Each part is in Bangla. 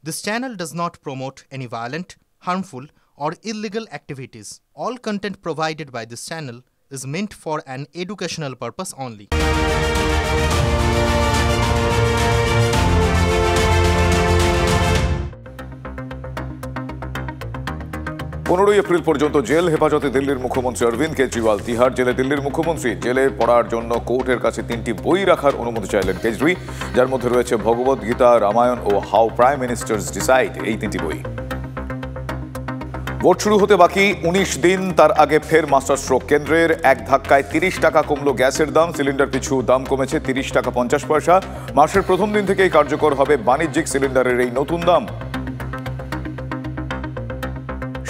This channel does not promote any violent, harmful, or illegal activities. All content provided by this channel is meant for an educational purpose only. 15 April পর্যন্ত জেল হেফাজতে দিল্লির মুখ্যমন্ত্রী অরবিন্দ কেজরিওয়াল। তিহার জেলে দিল্লির মুখ্যমন্ত্রী জেলে পড়ার জন্য কোর্টের কাছে 3টি বই রাখার অনুমতি চাইলেন কেজরি, যার মধ্যে রয়েছে ভগবদ গীতা, রামায়ণ ও হাউ প্রাইম মিনিস্টার্স ডিসাইড। এই 3টি বই। ভোট শুরু হতে বাকি 19 দিন, তার আগে ফের মাস্টার স্ট্রোক কেন্দ্রের। এক ধাক্কায় 30 টাকা কমলো গ্যাসের দাম। সিলিন্ডার পিছু দাম কমেছে 30 টাকা 50 পয়সা। মাসের প্রথম দিন থেকেই কার্যকর হবে বাণিজ্যিক সিলিন্ডারের এই নতুন দাম।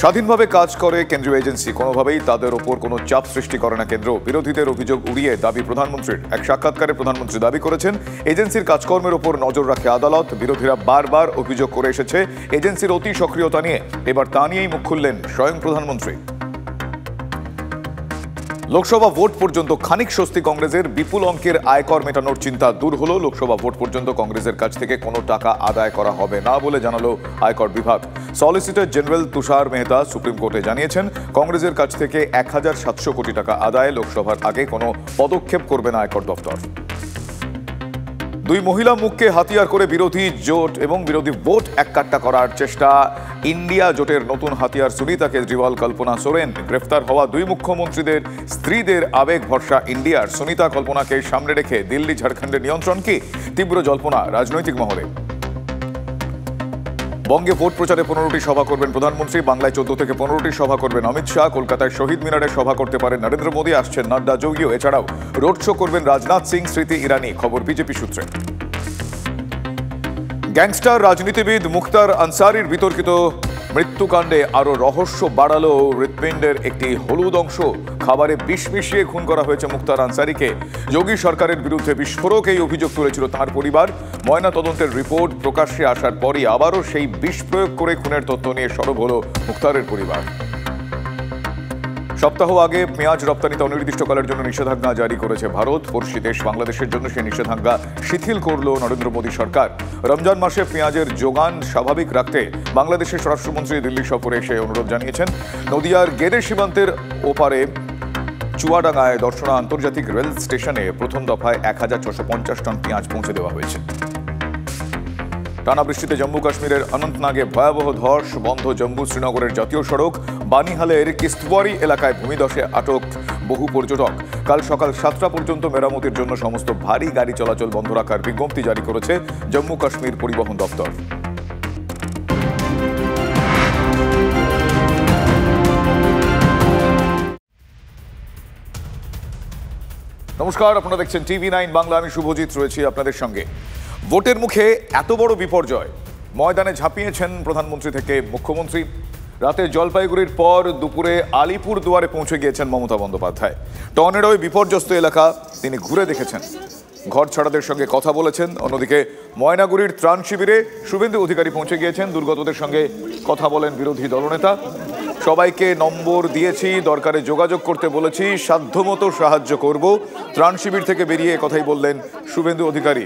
স্বাধীনভাবে কাজ করে কেন্দ্রীয় এজেন্সি, কোনোভাবেই তাদের ওপর কোনো চাপ সৃষ্টি করে না কেন্দ্র। বিরোধীদের অভিযোগ উড়িয়ে দাবি প্রধানমন্ত্রীর। এক সাক্ষাৎকারে প্রধানমন্ত্রী দাবি করেছেন, এজেন্সির কাজকর্মের ওপর নজর রাখে আদালত। বিরোধীরা বারবার অভিযোগ করে এসেছে এজেন্সির অতি সক্রিয়তা নিয়ে। এবার তা নিয়েই মুখ খুললেন স্বয়ং প্রধানমন্ত্রী। লোকসভা ভোট পর্যন্ত খানিক স্বস্তি কংগ্রেসের। বিপুল অঙ্কের আয়কর মেটানোর চিন্তা দূর হলো। লোকসভা ভোট পর্যন্ত কংগ্রেসের কাছ থেকে কোনো টাকা আদায় করা হবে না বলে জানালো আয়কর বিভাগ। সলিসিটর জেনারেল তুষার মেহতা সুপ্রিম কোর্টে জানিয়েছেন, কংগ্রেসের কাছ থেকে 1700 কোটি টাকা আদায় লোকসভার আগে কোনো পদক্ষেপ করবে না আয়কর দপ্তর। দুই মহিলা মুখকে হাতিয়ার করে বিরোধী জোট এবং বিরোধী ভোট এককাট্টা করার চেষ্টা। ইন্ডিয়া জোটের নতুন হাতিয়ার সুনিতা কেজরিওয়াল, কল্পনা সোরেন। গ্রেফতার হওয়া দুই মুখ্যমন্ত্রীদের স্ত্রীদের আবেগ ভরসা ইন্ডিয়ার। সুনিতা, কল্পনাকে সামনে রেখে দিল্লি ঝাড়খণ্ডের নিয়ন্ত্রণ কি? তীব্র জল্পনা রাজনৈতিক মহলে। বঙ্গে ভোট প্রচারে 15টি সভা করবেন প্রধানমন্ত্রী। বাংলায় 14 থেকে 15টি সভা করবেন অমিত শাহ। কলকাতায় শহীদ মিনারে সভা করতে পারেন নরেন্দ্র মোদী। আসছেন নাড্ডা, যোগীও। এছাড়াও রোড শো করবেন রাজনাথ সিং, স্মৃতি ইরানি। খবর বিজেপি সূত্রে। গ্যাংস্টার রাজনীতিবিদ মুখতার আনসারির বিতর্কিত মৃত্যুকাণ্ডে আরো রহস্য বাড়ালো হৃৎপিণ্ডের একটি হলুদ অংশ। খাবারে বিষ মিশিয়ে খুন করা হয়েছে মুখতার আনসারিকে। যোগী সরকারের বিরুদ্ধে বিস্ফোরক এই অভিযোগ তুলেছিল তার পরিবার। ময়না তদন্তের রিপোর্ট প্রকাশ্যে আসার পরই আবারও সেই বিষ প্রয়োগ করে খুনের তথ্য নিয়ে সরব হলো মুখতারের পরিবার। সপ্তাহ আগে পেঁয়াজ রপ্তানিতে অনির্দিষ্টকালের জন্য নিষেধাজ্ঞা জারি করেছে ভারত। পড়শি দেশ বাংলাদেশের জন্য সেই নিষেধাজ্ঞা শিথিল করল নরেন্দ্র মোদী সরকার। রমজান মাসে পেঁয়াজের যোগান স্বাভাবিক রাখতে বাংলাদেশের স্বরাষ্ট্রমন্ত্রী দিল্লি সফরে এসে অনুরোধ জানিয়েছেন। নদিয়ার গেদে সীমান্তের ওপারে চুয়াডাঙ্গায় দর্শনা আন্তর্জাতিক রেল স্টেশনে প্রথম দফায় 1650 টন পেঁয়াজ পৌঁছে দেওয়া হয়েছে। টানা বৃষ্টিতে জম্মু কাশ্মীরের অনন্তনাগে ভয়াবহ ধস। বন্ধ জম্মু শ্রীনগরের জাতীয় সড়ক। বানিহালের কিস্তওয়ারি এলাকায় ভূমিধসে আটক বহু পর্যটক। কাল সকাল 7টা পর্যন্ত মেরামতির জন্য সমস্ত ভারী গাড়ি চলাচল বন্ধ রাখার বিজ্ঞপ্তি জারি করেছে জম্মু কাশ্মীর পরিবহন দপ্তর। নমস্কার, আপনারা দেখছেন TV9 বাংলা। আমি শুভজিৎ রয়েছি আপনাদের সঙ্গে। ভোটের মুখে এত বড় বিপর্যয়, ময়দানে ঝাঁপিয়েছেন প্রধানমন্ত্রী থেকে মুখ্যমন্ত্রী। রাতে জলপাইগুড়ির পর দুপুরে আলিপুর দুয়ারে পৌঁছে গিয়েছেন মমতা বন্দ্যোপাধ্যায়। টর্নেডোয় বিপর্যস্ত এলাকা তিনি ঘুরে দেখেছেন, ঘর ছাড়াদের সঙ্গে কথা বলেছেন। অন্যদিকে ময়নাগুড়ির ত্রাণ শিবিরে শুভেন্দু অধিকারী পৌঁছে গিয়েছেন। দুর্গতদের সঙ্গে কথা বলেন বিরোধী দলনেতা। সবাইকে নম্বর দিয়েছি, দরকারে যোগাযোগ করতে বলেছি, সাধ্যমতো সাহায্য করব। ত্রাণ শিবির থেকে বেরিয়ে কথাই বললেন শুভেন্দু অধিকারী।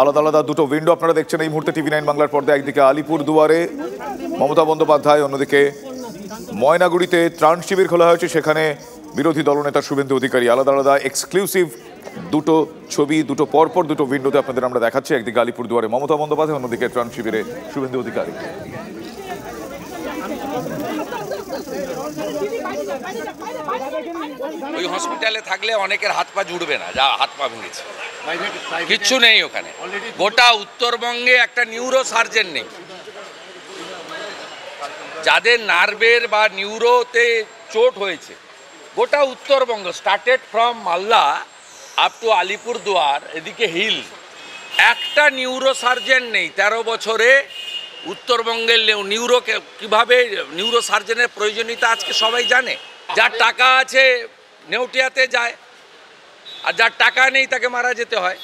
আলাদা আলাদা দুটো উইন্ডো আপনারা দেখছেন এই মুহূর্তে TV9 বাংলার পর্দায়। একদিকে আলিপুর দুয়ারে মমতা বন্দ্যোপাধ্যায়, অন্যদিকে ময়নাগুড়িতে ত্রাণ শিবির খোলা হয়েছে, সেখানে বিরোধী দলনেতা শুভেন্দু অধিকারী। আলাদা আলাদা এক্সক্লুসিভ দুটো ছবি, দুটো পরপর দুটো উইন্ডোতে আপনাদের আমরা দেখাচ্ছি। একদিকে আলিপুর দুয়ারে মমতা বন্দ্যোপাধ্যায়, অন্যদিকে ত্রাণ শিবিরে শুভেন্দু অধিকারী। ওই হসপিটালে থাকলে অনেকের হাত পা জুড়বে না, যা হাত পা ভেঙেছে। কিচ্ছু নেই ওখানে। গোটা উত্তরবঙ্গে একটা নিউরো সার্জন নেই। যাদের নার্ভের বা নিউরোতে চোট হয়েছে, গোটা উত্তরবঙ্গ started from Malda up to Alipurduar, এদিকে হিল, একটা নিউরো সার্জন নেই। 13 বছরে উত্তরবঙ্গের নিউরোকে কিভাবে নিউরো সার্জনের প্রয়োজনীয়তা আজকে সবাই জানে। যার টাকা আছে নেউটিয়াতে যায়, আর যার টাকা নেই তাকে মারা যেতে হয়।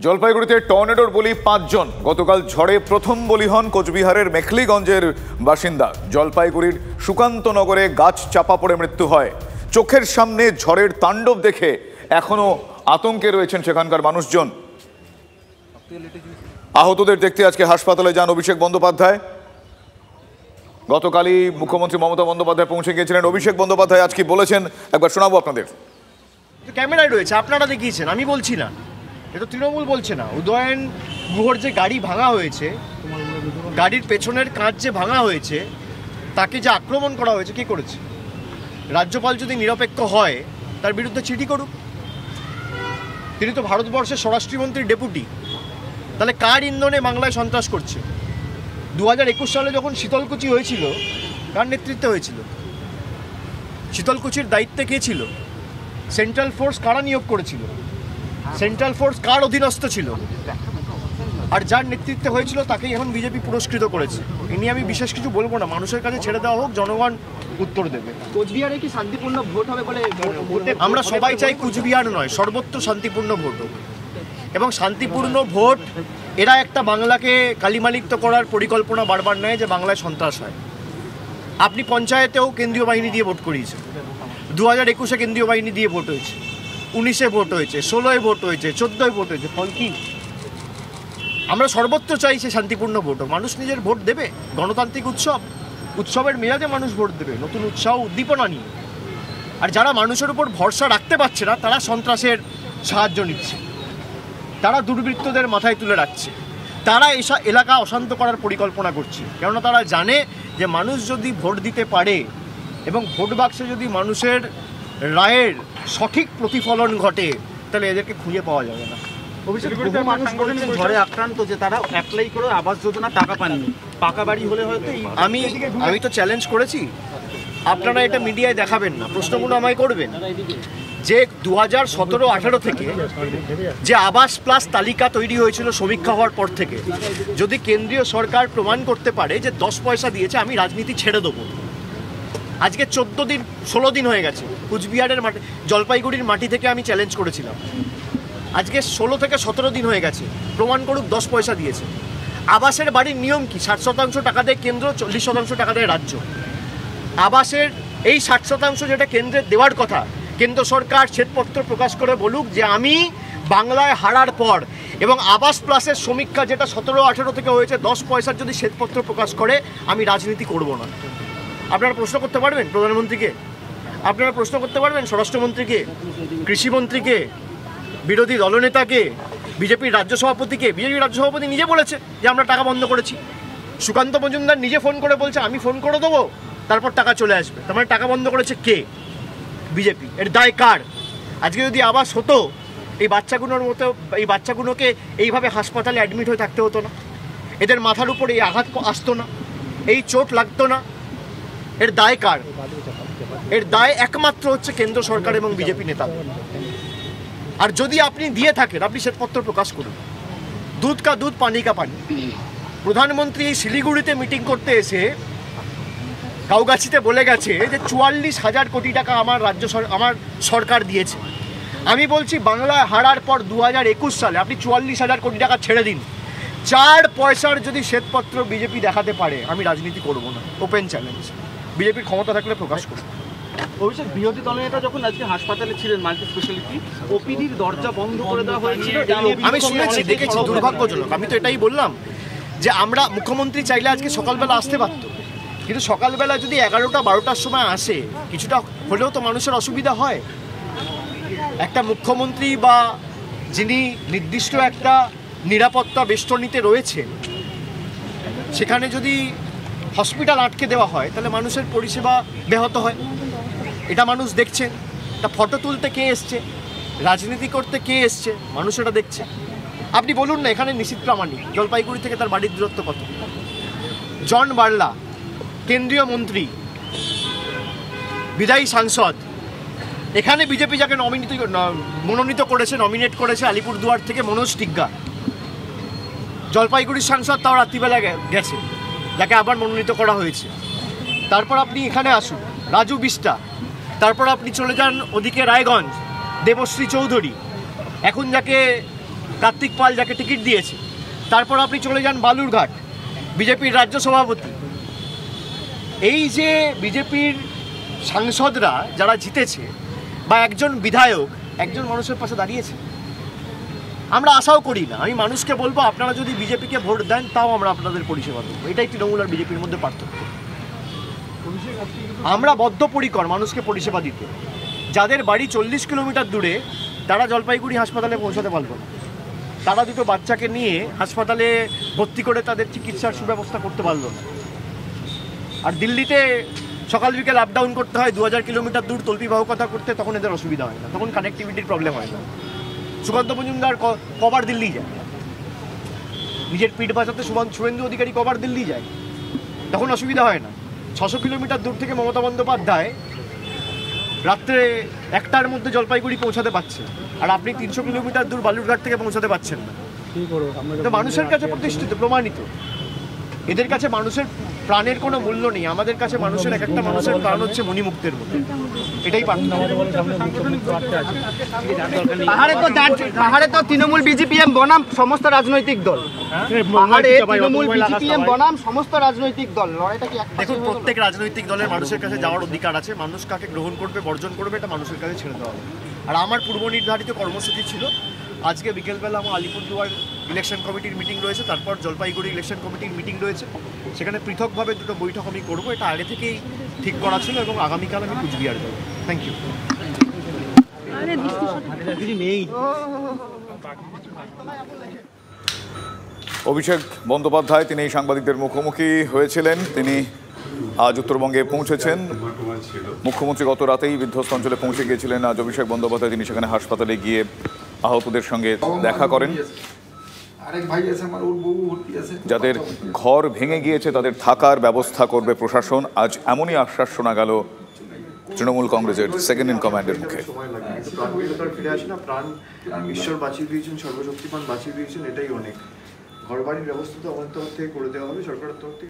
জলপাইগুড়িতে টর্নেডোর বলি 5 জন। গতকাল ঝড়ে প্রথম বলি হন কোচবিহারের মেখলিগঞ্জের বাসিন্দা। জলপাইগুড়ির সুকান্তনগরে গাছ চাপা পড়ে মৃত্যু হয়। চোখের সামনে ঝড়ের তাণ্ডব দেখে এখনো আতঙ্কে রয়েছেন সেখানকার মানুষজন। আহতদের দেখতে আজকে হাসপাতালে যান অভিষেক বন্দ্যোপাধ্যায়। গতকালই মুখ্যমন্ত্রী মমতা বন্দ্যোপাধ্যায় পৌঁছে গিয়েছিলেন। অভিষেক বন্দ্যোপাধ্যায় আজ কি বলেছেন একবার শোনাবো আপনাদের। ক্যামেরায় রয়েছে, আপনারা দেখিয়েছেন, আমি বলছি না, এটা তৃণমূল বলছে না। উদয়ন গুহর যে গাড়ি ভাঙা হয়েছে, গাড়ির পেছনের কাঁচ যে ভাঙা হয়েছে, তাকে যে আক্রমণ করা হয়েছে, কে করেছে? রাজ্যপাল যদি নিরপেক্ষ হয় তার বিরুদ্ধে চিঠি করুক। তিনি তো ভারতবর্ষের স্বরাষ্ট্রমন্ত্রীর ডেপুটি, তাহলে কার ইন্ধনে বাংলায় সন্ত্রাস করছে? 2021 সালে যখন শীতলকুচি হয়েছিল, কার নেতৃত্বে হয়েছিল? শীতলকুচির দায়িত্বে কে ছিল? সেন্ট্রাল ফোর্স কারা নিয়োগ করেছিল? সেন্ট্রাল ফোর্স কার অধীনস্থ ছিল? আর যার নেতৃত্বে হয়েছিল তাকেই এখন বিজেপি পুরস্কৃত করেছে। এ নিয়ে আমি বিশেষ কিছু বলবো না, মানুষের কাছে ছেড়ে দেওয়া হোক, জনগণ উত্তর দেবে। কোচবিহারে কি শান্তিপূর্ণ ভোট হবে বলে আমরা সবাই চাই কুচবিহার নয়, সর্বত্র শান্তিপূর্ণ ভোট হোক, এবং শান্তিপূর্ণ ভোট এরা একটা বাংলাকে কালিমালিপ্ত করার পরিকল্পনা বারবার নেয় যে বাংলায় সন্ত্রাস হয়। আপনি পঞ্চায়েতেও কেন্দ্রীয় বাহিনী দিয়ে ভোট করিয়েছেন, 2021-এ কেন্দ্রীয় বাহিনী দিয়ে ভোট হয়েছে, 19-এ ভোট হয়েছে, 16-এ ভোট হয়েছে, 14-এ ভোট হয়েছে, ফল কি? আমরা সর্বত্র চাই সে শান্তিপূর্ণ ভোট হোক। মানুষ নিজের ভোট দেবে, গণতান্ত্রিক উৎসব, উৎসবের মেয়াদে মানুষ ভোট দেবে নতুন উৎসাহ উদ্দীপনা নিয়ে। আর যারা মানুষের উপর ভরসা রাখতে পারছে না তারা সন্ত্রাসের সাহায্য নিচ্ছে, তারা দুর্বৃত্তদের মাথায় তুলে রাখছে, তারা এসব এলাকা অশান্ত করার পরিকল্পনা করছে। কেননা তারা জানে যে মানুষ যদি ভোট দিতে পারে এবং ভোট বাক্সে যদি মানুষের রায়ের সঠিক প্রতিফলন ঘটে, তাহলে এদেরকে খুঁজে পাওয়া যাবে না। বহু মানুষ বলেছেন ঝড়ে আক্রান্ত যে তারা অ্যাপ্লাই করে আবাস যোজনা টাকা পাননি, পাকা বাড়ি হলে হয়তো আমি তো চ্যালেঞ্জ করেছি, আপনারা এটা মিডিয়ায় দেখাবেন না, প্রশ্নগুলো আমায় করবেন যে 2017-18 থেকে যে আবাস প্লাস তালিকা তৈরি হয়েছিল সমীক্ষা হওয়ার পর থেকে, যদি কেন্দ্রীয় সরকার প্রমাণ করতে পারে যে 10 পয়সা দিয়েছে, আমি রাজনীতি ছেড়ে দেবো। আজকে 16 দিন হয়ে গেছে, কুচবিহারের মাটি, জলপাইগুড়ির মাটি থেকে আমি চ্যালেঞ্জ করেছিলাম। আজকে 16 থেকে 17 দিন হয়ে গেছে, প্রমাণ করুক 10 পয়সা দিয়েছে। আবাসের বাড়ির নিয়ম কি? 60% টাকা দেয় কেন্দ্র, 40% টাকা দেয় রাজ্য। আবাসের এই 60% যেটা কেন্দ্রের দেওয়ার কথা, কেন্দ্র সরকার শ্বেতপত্র প্রকাশ করে বলুক যে আমি বাংলায় হারার পর এবং আবাস প্লাসের সমীক্ষা যেটা 17-18 থেকে হয়েছে 10 পয়সার যদি শ্বেতপত্র প্রকাশ করে, আমি রাজনীতি করব না। আপনারা প্রশ্ন করতে পারবেন প্রধানমন্ত্রীকে, আপনারা প্রশ্ন করতে পারবেন স্বরাষ্ট্রমন্ত্রীকে, কৃষিমন্ত্রীকে, বিরোধী দলনেতাকে, বিজেপির রাজ্য সভাপতিকে। বিজেপির রাজ্য সভাপতি নিজে বলেছে যে আমরা টাকা বন্ধ করেছি। সুকান্ত মজুমদার নিজে ফোন করে বলছে আমি ফোন করে দেবো, তারপর টাকা চলে আসবে। তার মানে টাকা বন্ধ করেছে কে? বিজেপি। এর দায় কার? আজকে যদি আবাস হতো, এই বাচ্চাগুলোকে এইভাবে হাসপাতালে অ্যাডমিট হয়ে থাকতে হতো না, এদের মাথার উপর এই আঘাত আসতো না, এই চোট লাগতো না। এর দায় কার? এর দায় একমাত্র হচ্ছে কেন্দ্র সরকার এবং বিজেপি নেতা। আর যদি আপনি দিয়ে থাকেন, আপনি শ্বেতপত্র প্রকাশ করুন। দুধ কা দুধ, পানি কা পানি। প্রধানমন্ত্রী শিলিগুড়িতে মিটিং করতে এসে কাউগাছিতে বলে গেছে যে 44,000 কোটি টাকা আমার সরকার দিয়েছে। আমি বলছি বাংলায় হারার পর 2021 সালে আপনি 44,000 কোটি টাকা ছেড়ে দিন, 4 পয়সার যদি শ্বেতপত্র বিজেপি দেখাতে পারে, আমি রাজনীতি করব না। ওপেন চ্যালেঞ্জ, বিজেপির ক্ষমতা থাকলে প্রকাশ করুন। অভিষেক, বিরোধী দলনেতা যখন আজকে হাসপাতালে ছিলেন মাল্টি স্পেশালিটি, ওপিডির দরজা বন্ধ করে দেওয়া হয়েছিল। আমি শুনেছি, দেখেছি, দুর্ভাগ্যজনক। আমি তো এটাই বললাম যে আমরা, মুখ্যমন্ত্রী চাইলে আজকে সকালবেলা আসতে পারত, কিন্তু সকালবেলা যদি 11টা-12টার সময় আসে, কিছুটা হলেও তো মানুষের অসুবিধা হয়। একটা মুখ্যমন্ত্রী বা যিনি নির্দিষ্ট একটা নিরাপত্তা বেষ্টনীতে রয়েছে, সেখানে যদি হসপিটাল আটকে দেওয়া হয়, তাহলে মানুষের পরিষেবা ব্যাহত হয়। এটা মানুষ দেখছেন। এটা ফটো তুলতে কে এসছে, রাজনীতি করতে কে এসছে, মানুষ এটা দেখছে। আপনি বলুন না, এখানে নিশীথ প্রামাণিক জলপাইগুড়ি থেকে তার বাড়ির দূরত্ব কত? জন বার্লা কেন্দ্রীয় মন্ত্রী, বিদায়ী সাংসদ, এখানে বিজেপি যাকে মনোনীত করেছে, নমিনেট করেছে আলিপুরদুয়ার থেকে মনোজ টিগ্গা, জলপাইগুড়ির সাংসদ, তাও রাত্রিবেলা গেছে, যাকে আবার মনোনীত করা হয়েছে। তারপর আপনি এখানে আসুন, রাজু বিস্টা। তারপর আপনি চলে যান ওদিকে রায়গঞ্জ, দেবশ্রী চৌধুরী, এখন যাকে কার্তিক পাল যাকে টিকিট দিয়েছে। তারপর আপনি চলে যান বালুরঘাট, বিজেপির রাজ্য সভাপতি। এই যে বিজেপির সাংসদরা যারা জিতেছে, বা একজন বিধায়ক একজন মানুষের পাশে দাঁড়িয়েছে? আমরা আশাও করি না। আমি মানুষকে বলবো, আপনারা যদি বিজেপিকে ভোট দেন তাও আমরা আপনাদের পরিষেবা দেবো। এটাই তৃণমূল আর বিজেপির মধ্যে পার্থক্য। আমরা বদ্ধপরিকর মানুষকে পরিষেবা দিতে। যাদের বাড়ি 40 কিলোমিটার দূরে, তারা জলপাইগুড়ি হাসপাতালে পৌঁছাতে পারবে না। তারা দুটো বাচ্চাকে নিয়ে হাসপাতালে ভর্তি করে তাদের চিকিৎসার সুব্যবস্থা করতে পারলো না। আর দিল্লিতে সকাল বিকেল আপ ডাউন করতে হয় 2000 কিলোমিটার দূর তল্পিবাহকতা করতে, তখন এদের অসুবিধা হয় না, তখন কানেক্টিভিটির প্রবলেম হয় না। সুকান্ত মজুমদার কবার দিল্লি যায়? নিজের পিঠ বাঁচাতে শুভেন্দু অধিকারী কবার দিল্লি যায়? তখন অসুবিধা হয় না। 600 কিলোমিটার দূর থেকে মমতা বন্দ্যোপাধ্যায় রাত্রে 1টার মধ্যে জলপাইগুড়ি পৌঁছাতে পারছে, আর আপনি 300 কিলোমিটার দূর বালুরঘাট থেকে পৌঁছাতে পারছেন না। তো মানুষের কাছে প্রতিষ্ঠিত, প্রমাণিত। এদের কাছে মানুষের প্রাণের কোনো মূল্য নেই। আমাদের কাছে মানুষের এক একটা মানুষের প্রাণ হচ্ছে মণিমুক্তের মতো। এটাই পাহাড়ে তো তৃণমূল বিজেপিএম বনাম সমস্ত রাজনৈতিক দল, পাহাড়ে তৃণমূল বিজেপিএম বনাম সমস্ত রাজনৈতিক দল, লড়াইটা কি? দেখুন, প্রত্যেক রাজনৈতিক দলের মানুষের কাছে যাওয়ার অধিকার আছে। মানুষ কাকে গ্রহণ করবে, বর্জন করবে, এটা মানুষের কাছে ছেড়ে দেওয়া হবে। আর আমার পূর্ব নির্ধারিত কর্মসূচি ছিল, আজকে বিকেলবেলা আমার আলিপুরদুয়ার ইলেকশন কমিটির মিটিং রয়েছে, তারপর জলপাইগুড়ি ইলেকশন কমিটির মিটিং রয়েছে। সেখানে পৃথকভাবে দুটো বৈঠক আমি করবো। এটা আগে থেকেই ঠিক করা ছিল এবং আগামীকাল আমি কুচবিহার যাব। Thank you. অভিষেক বন্দ্যোপাধ্যায় তিনি সাংবাদিকদের মুখোমুখি হয়েছিলেন। তিনি আজ উত্তরবঙ্গে পৌঁছেছেন। মুখ্যমন্ত্রী গত রাতেই বিধ্বস্ত অঞ্চলে পৌঁছে গিয়েছিলেন। আজ অভিষেক বন্দ্যোপাধ্যায় তিনি সেখানে হাসপাতালে গিয়ে আহতদের সঙ্গে দেখা করেন। যাদের ঘর ভেঙে গিয়েছে তাদের থাকার ব্যবস্থা করবে প্রশাসন। আজ এমনই আশ্বাস শোনা গেল তৃণমূল কংগ্রেসের সেকেন্ড ইন কমান্ডের মুখে। ফিরে আসে না, প্রাণ ঈশ্বর বাঁচিয়ে দিয়েছেন, সর্বশক্তিমান বাঁচিয়ে দিয়েছেন, এটাই অনেক। ঘর বাড়ির ব্যবস্থা তো আমাদের তরফ থেকে করে দেওয়া হবে, সরকারের তরফ থেকে।